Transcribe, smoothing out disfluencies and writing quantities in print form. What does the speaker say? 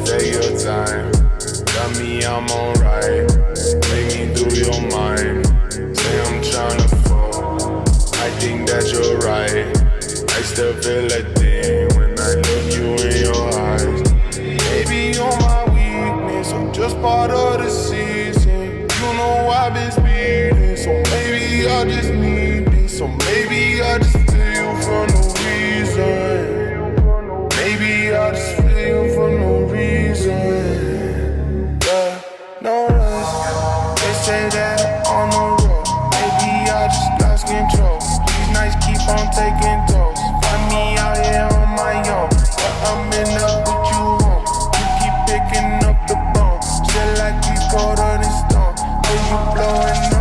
take your time. Tell me I'm alright. Make me through your mind. Say I'm tryna fall. I think that you're right. I still feel a thing when I look you in your eyes. Maybe you're my weakness, I'm just part of the season. You know I've been speeding, so maybe I just need this. So maybe I just feel you for no reason. Maybe I just feel you for no reason. Yeah, no rush. They say that I'm on the road. Maybe I just lost control. These nights keep on taking tolls. Find me out here on my own, but I'm in love with you home. You keep picking up the bone, still like we colder than stone. When you blowing up